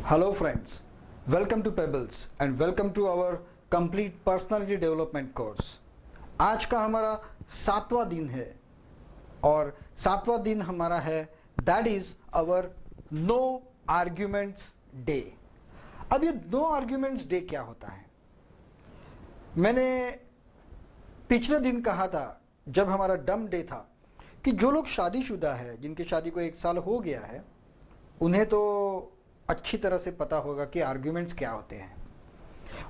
Hello friends, welcome to Pebbles and welcome to our complete personality development course। आज का हमारा 7वां दिन है और 7वां दिन हमारा है that is our no arguments day. अब ये नो आर्ग्यूमेंट्स डे क्या होता है? मैंने पिछले दिन कहा था जब हमारा डम डे था कि जो लोग शादीशुदा है, जिनकी शादी को 1 साल हो गया है, उन्हें तो अच्छी तरह से पता होगा कि आर्ग्यूमेंट्स क्या होते हैं।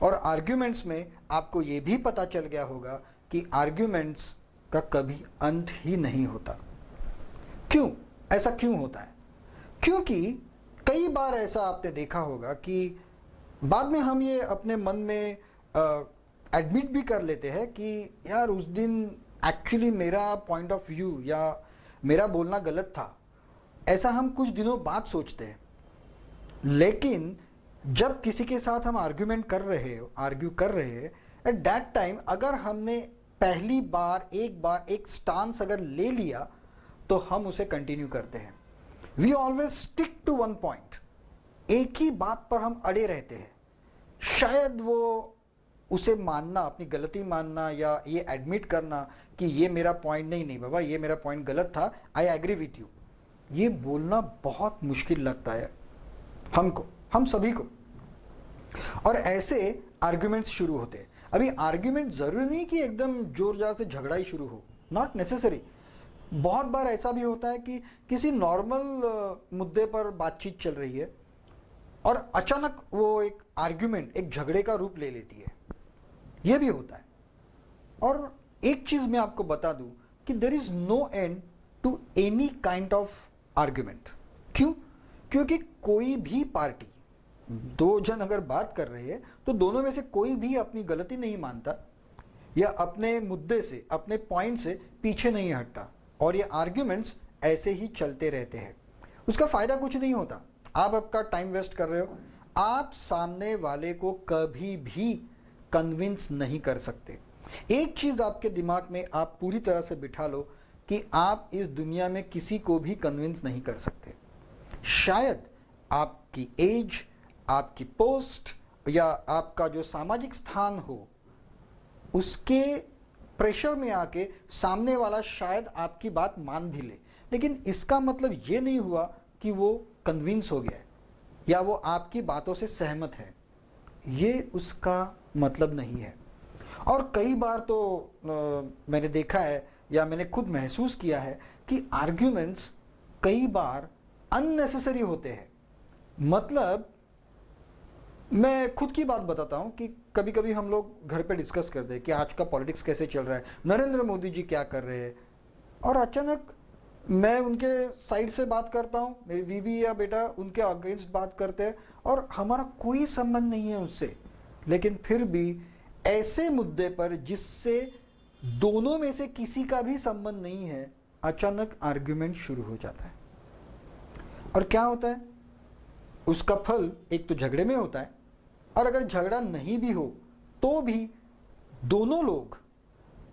और आर्ग्यूमेंट्स में आपको ये भी पता चल गया होगा कि आर्ग्यूमेंट्स का कभी अंत ही नहीं होता। क्यों? ऐसा क्यों होता है? क्योंकि कई बार ऐसा आपने देखा होगा कि बाद में हम ये अपने मन में एडमिट भी कर लेते हैं कि यार उस दिन एक्चुअली मेरा पॉइंट ऑफ व्यू या मेरा बोलना गलत था। ऐसा हम कुछ दिनों बाद सोचते हैं। लेकिन जब किसी के साथ हम आर्ग्यू कर रहे हैं एट दैट टाइम अगर हमने पहली बार एक स्टांस अगर ले लिया तो हम उसे कंटिन्यू करते हैं। We always stick to one point, एक ही बात पर हम अड़े रहते हैं। शायद वो उसे मानना, अपनी गलती मानना या ये एडमिट करना कि ये मेरा पॉइंट नहीं बाबा, ये मेरा पॉइंट गलत था, आई एग्री विथ यू, ये बोलना बहुत मुश्किल लगता है हमको, हम सभी को। और ऐसे आर्ग्यूमेंट्स शुरू होते हैं। अभी आर्ग्यूमेंट जरूरी नहीं कि एकदम जोर जार से झगड़ा ही शुरू हो, नॉट नेसेसरी। बहुत बार ऐसा भी होता है कि किसी नॉर्मल मुद्दे पर बातचीत चल रही है और अचानक वो एक आर्ग्यूमेंट, एक झगड़े का रूप ले लेती है। यह भी होता है। और एक चीज मैं आपको बता दूं कि there is no end to any kind of argument. क्यों? क्योंकि कोई भी पार्टी, दो जन अगर बात कर रहे हैं तो दोनों में से कोई भी अपनी गलती नहीं मानता या अपने मुद्दे से, अपने पॉइंट से पीछे नहीं हटता। और ये आर्ग्यूमेंट्स ऐसे ही चलते रहते हैं। उसका फायदा कुछ नहीं होता, आप आपका टाइम वेस्ट कर रहे हो। आप सामने वाले को कभी भी कन्विंस नहीं कर सकते। एक चीज आपके दिमाग में आप पूरी तरह से बिठा लो कि आप इस दुनिया में किसी को भी कन्विंस नहीं कर सकते। शायद आपकी एज, आपकी पोस्ट या आपका जो सामाजिक स्थान हो, उसके प्रेशर में आके सामने वाला शायद आपकी बात मान भी ले, लेकिन इसका मतलब ये नहीं हुआ कि वो कन्विंस हो गया है या वो आपकी बातों से सहमत है। ये उसका मतलब नहीं है। और कई बार तो मैंने देखा है या मैंने खुद महसूस किया है कि आर्ग्यूमेंट्स कई बार अननेसेसरी होते हैं। मतलब मैं खुद की बात बताता हूं कि कभी कभी हम लोग घर पे डिस्कस करते हैं कि आज का पॉलिटिक्स कैसे चल रहा है, नरेंद्र मोदी जी क्या कर रहे हैं, और अचानक मैं उनके साइड से बात करता हूं, मेरी बीवी या बेटा उनके अगेंस्ट बात करते हैं और हमारा कोई संबंध नहीं है उससे, लेकिन फिर भी ऐसे मुद्दे पर जिससे दोनों में से किसी का भी संबंध नहीं है, अचानक आर्ग्यूमेंट शुरू हो जाता है। और क्या होता है? उसका फल एक तो झगड़े में होता है, और अगर झगड़ा नहीं भी हो तो भी दोनों लोग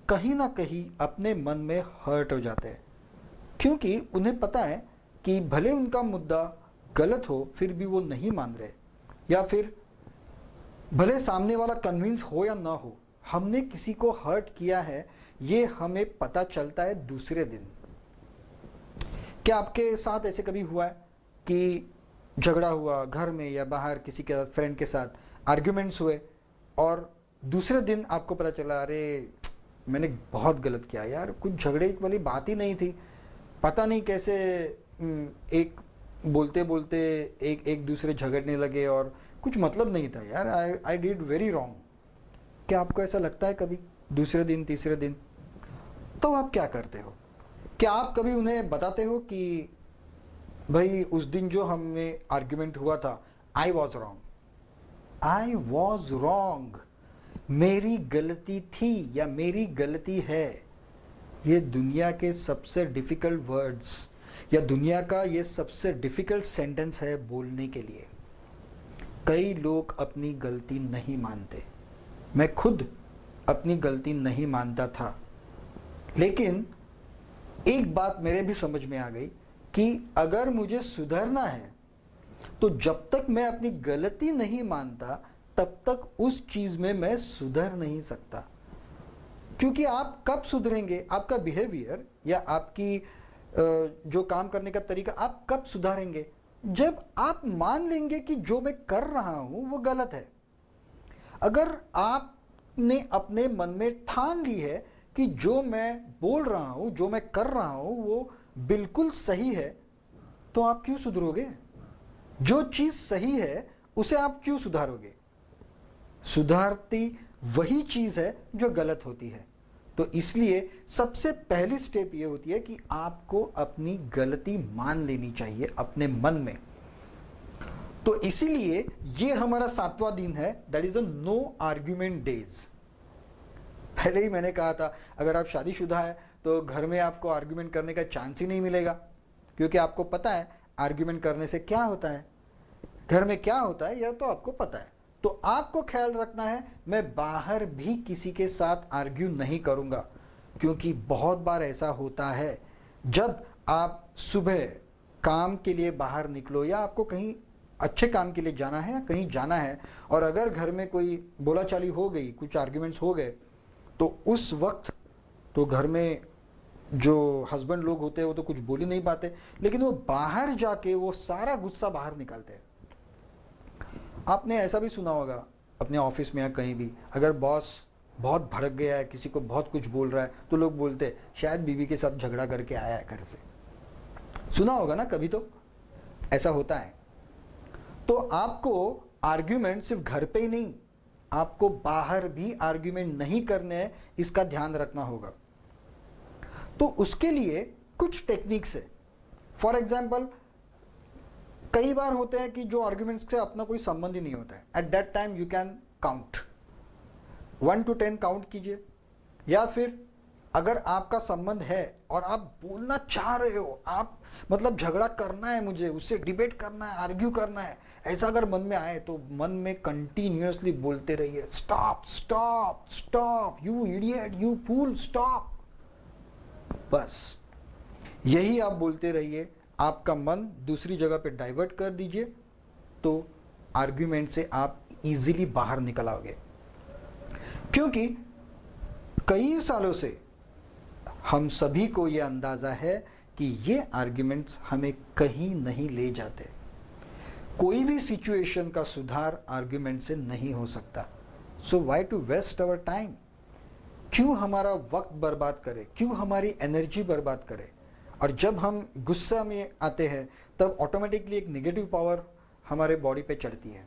कहीं ना कहीं अपने मन में हर्ट हो जाते हैं, क्योंकि उन्हें पता है कि भले उनका मुद्दा गलत हो फिर भी वो नहीं मान रहे, या फिर भले सामने वाला कन्विंस हो या ना हो, हमने किसी को हर्ट किया है ये हमें पता चलता है दूसरे दिन। क्या आपके साथ ऐसे कभी हुआ है कि झगड़ा हुआ घर में या बाहर, किसी के साथ, फ्रेंड के साथ आर्ग्यूमेंट्स हुए और दूसरे दिन आपको पता चला अरे मैंने बहुत गलत किया यार, कुछ झगड़े वाली बात ही नहीं थी, पता नहीं कैसे एक बोलते बोलते एक दूसरे झगड़ने लगे और कुछ मतलब नहीं था यार, आई डिड वेरी रॉन्ग। क्या आपको ऐसा लगता है कभी दूसरे दिन, तीसरे दिन? तो आप क्या करते हो? क्या आप कभी उन्हें बताते हो कि भाई उस दिन जो हमने आर्ग्यूमेंट हुआ था, आई वॉज रॉन्ग, मेरी गलती थी या मेरी गलती है? ये दुनिया के सबसे डिफिकल्ट वर्ड्स या दुनिया का ये सबसे डिफिकल्ट सेंटेंस है बोलने के लिए। कई लोग अपनी गलती नहीं मानते। मैं खुद अपनी गलती नहीं मानता था, लेकिन एक बात मेरे भी समझ में आ गई कि अगर मुझे सुधरना है तो जब तक मैं अपनी गलती नहीं मानता तब तक उस चीज में मैं सुधर नहीं सकता। क्योंकि आप कब सुधरेंगे, आपका बिहेवियर या आपकी जो काम करने का तरीका आप कब सुधारेंगे, जब आप मान लेंगे कि जो मैं कर रहा हूं वो गलत है। अगर आपने अपने मन में ठान ली है कि जो मैं बोल रहा हूं, जो मैं कर रहा हूं वो बिल्कुल सही है, तो आप क्यों सुधरोगे? जो चीज सही है उसे आप क्यों सुधारोगे? सुधारती वही चीज है जो गलत होती है। तो इसलिए सबसे पहली स्टेप ये होती है कि आपको अपनी गलती मान लेनी चाहिए अपने मन में। तो इसीलिए ये हमारा 7वां दिन है, that is a no argument days. पहले ही मैंने कहा था, अगर आप शादीशुदा है तो घर में आपको आर्ग्यूमेंट करने का चांस ही नहीं मिलेगा, क्योंकि आपको पता है आर्ग्यूमेंट करने से क्या होता है, घर में क्या होता है यह तो आपको पता है। तो आपको ख्याल रखना है, मैं बाहर भी किसी के साथ आर्ग्यू नहीं करूंगा, क्योंकि बहुत बार ऐसा होता है जब आप सुबह काम के लिए बाहर निकलो या आपको कहीं अच्छे काम के लिए जाना है या कहीं जाना है, और अगर घर में कोई बोलाचाली हो गई, कुछ आर्ग्यूमेंट्स हो गए, तो उस वक्त तो घर में जो हस्बैंड लोग होते हैं वो तो कुछ बोल ही नहीं पाते, लेकिन वो बाहर जाके वो सारा गुस्सा बाहर निकालते हैं। आपने ऐसा भी सुना होगा अपने ऑफिस में या कहीं भी, अगर बॉस बहुत भड़क गया है, किसी को बहुत कुछ बोल रहा है, तो लोग बोलते हैं शायद बीवी के साथ झगड़ा करके आया है घर से। सुना होगा ना कभी, तो ऐसा होता है। तो आपको आर्ग्यूमेंट सिर्फ घर पे ही नहीं, आपको बाहर भी आर्ग्यूमेंट नहीं करने हैं, इसका ध्यान रखना होगा। तो उसके लिए कुछ टेक्निक्स है। फॉर एग्जाम्पल, कई बार होते हैं कि जो आर्ग्यूमेंट्स से अपना कोई संबंध ही नहीं होता है, at that time you can count 1 to 10 count कीजिए। या फिर अगर आपका संबंध है और आप बोलना चाह रहे हो, आप मतलब झगड़ा करना है, मुझे उससे डिबेट करना है, आर्ग्यू करना है, ऐसा अगर मन में आए तो मन में कंटिन्यूअसली बोलते रहिए, stop stop stop, you idiot, you fool, stop. बस यही आप बोलते रहिए, आपका मन दूसरी जगह पे डाइवर्ट कर दीजिए, तो आर्ग्यूमेंट से आप इजीली बाहर निकल आओगे। क्योंकि कई सालों से हम सभी को यह अंदाजा है कि ये आर्ग्यूमेंट्स हमें कहीं नहीं ले जाते। कोई भी सिचुएशन का सुधार आर्ग्यूमेंट से नहीं हो सकता। So why to waste our time? क्यों हमारा वक्त बर्बाद करें, क्यों हमारी एनर्जी बर्बाद करें? और जब हम गुस्सा में आते हैं तब ऑटोमेटिकली एक नेगेटिव पावर हमारे बॉडी पे चढ़ती है।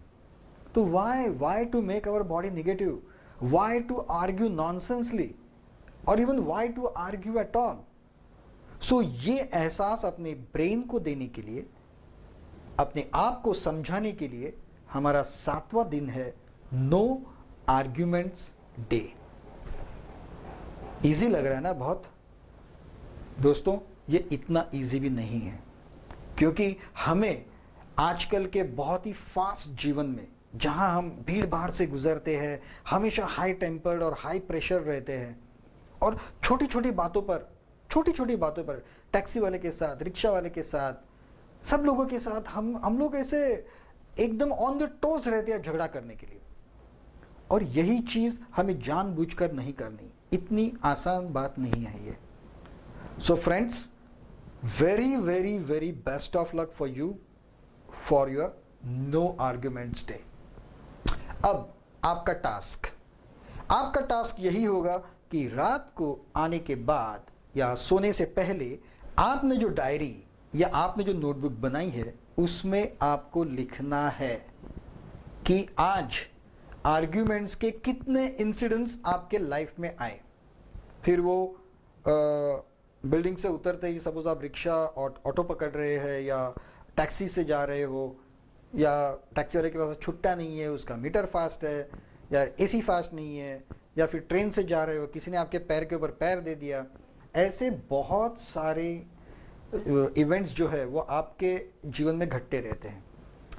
तो why to make our body negative? Why to argue nonsensely, और even why to argue at all? So ये एहसास अपने ब्रेन को देने के लिए, अपने आप को समझाने के लिए हमारा 7वां दिन है नो आर्ग्यूमेंट्स डे। इजी लग रहा है ना बहुत? दोस्तों, ये इतना इजी भी नहीं है, क्योंकि हमें आजकल के बहुत ही फास्ट जीवन में, जहां हम भीड़ भाड़ से गुजरते हैं, हमेशा हाई टेम्पर्ड और हाई प्रेशर रहते हैं, और छोटी छोटी बातों पर टैक्सी वाले के साथ, रिक्शा वाले के साथ, सब लोगों के साथ हम लोग ऐसे एकदम ऑन द टोज रहते हैं झगड़ा करने के लिए। और यही चीज हमें जानबूझकर नहीं करनी, इतनी आसान बात नहीं है ये। So friends, very very very best of luck for you for your no arguments day. अब आपका टास्क यही होगा कि रात को आने के बाद या सोने से पहले आपने जो डायरी या आपने जो नोटबुक बनाई है उसमें आपको लिखना है कि आज आर्ग्यूमेंट्स के कितने इंसिडेंट्स आपके लाइफ में आए। फिर वो बिल्डिंग से उतरते ही, सपोज आप रिक्शा ऑटो पकड़ रहे हैं या टैक्सी से जा रहे हो, या टैक्सी वाले के पास छुट्टा नहीं है, उसका मीटर फास्ट है, या एसी फास्ट नहीं है, या फिर ट्रेन से जा रहे हो, किसी ने आपके पैर के ऊपर पैर दे दिया। ऐसे बहुत सारे इवेंट्स जो है वो आपके जीवन में घटते रहते हैं।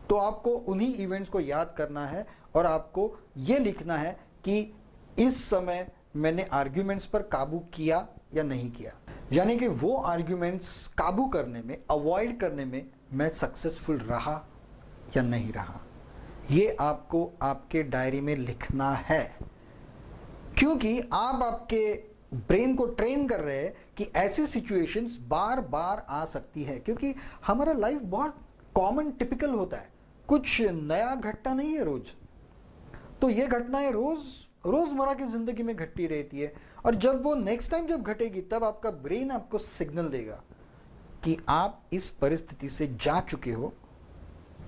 तो आपको उन्हीं इवेंट्स को याद करना है और आपको ये लिखना है कि इस समय मैंने आर्ग्यूमेंट्स पर काबू किया या नहीं किया, यानी कि वो आर्ग्यूमेंट्स काबू करने में, अवॉइड करने में मैं सक्सेसफुल रहा या नहीं रहा, ये आपको आपके डायरी में लिखना है, क्योंकि आप आपके ब्रेन को ट्रेन कर रहे हैं कि ऐसी सिचुएशंस बार बार आ सकती है, क्योंकि हमारा लाइफ बहुत कॉमन टिपिकल होता है, कुछ नया घटना नहीं है रोज। तो ये घटनाएं रोजमर्रा की जिंदगी में घटती रहती है, और जब वो नेक्स्ट टाइम जब घटेगी तब आपका ब्रेन आपको सिग्नल देगा कि आप इस परिस्थिति से जा चुके हो,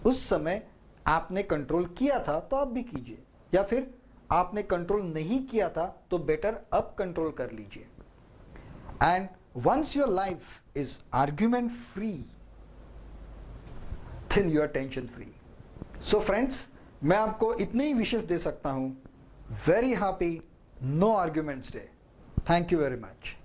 उस समय आपने कंट्रोल किया था तो आप भी कीजिए, या फिर आपने कंट्रोल नहीं किया था तो बेटर अब कंट्रोल कर लीजिए। And once your life is argument free, then you are tension free. So friends, मैं आपको इतने ही विशेष दे सकता हूं। Very happy no arguments day. Thank you very much.